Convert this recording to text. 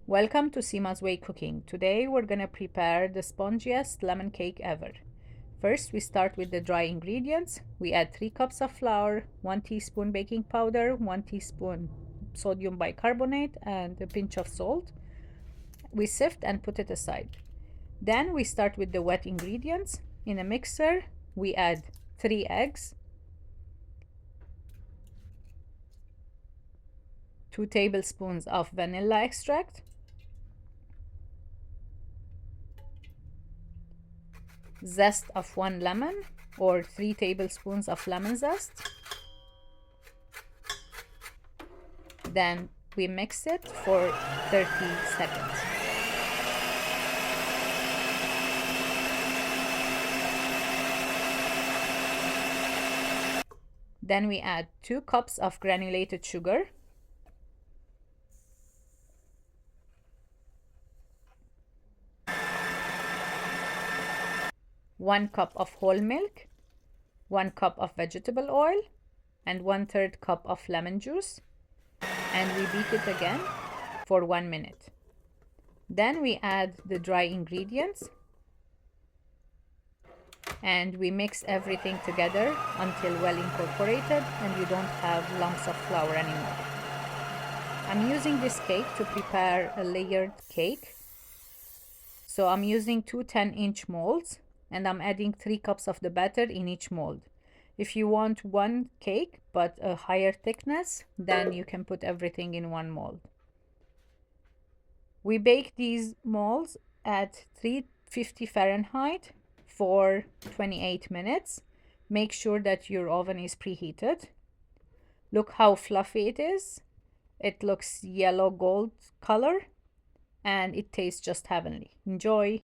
Welcome to SimaSWay Cooking. Today we're gonna prepare the spongiest lemon cake ever. First, we start with the dry ingredients. We add 3 cups of flour, 1 teaspoon baking powder, 1 teaspoon sodium bicarbonate, and a pinch of salt. We sift and put it aside. Then we start with the wet ingredients. In a mixer, we add 3 eggs, 2 tablespoons of vanilla extract, zest of 1 lemon or 3 tablespoons of lemon zest. Then we mix it for 30 seconds. Then we add 2 cups of granulated sugar, 1 cup of whole milk, 1 cup of vegetable oil, and 1/3 cup of lemon juice, and we beat it again for 1 minute. Then we add the dry ingredients and we mix everything together until well incorporated and you don't have lumps of flour anymore. I'm using this cake to prepare a layered cake. So I'm using 2 10-inch molds and I'm adding 3 cups of the batter in each mold. If you want one cake but a higher thickness, then you can put everything in one mold. We bake these molds at 350 Fahrenheit for 28 minutes. Make sure that your oven is preheated. Look how fluffy it is. It looks yellow gold color and it tastes just heavenly. Enjoy!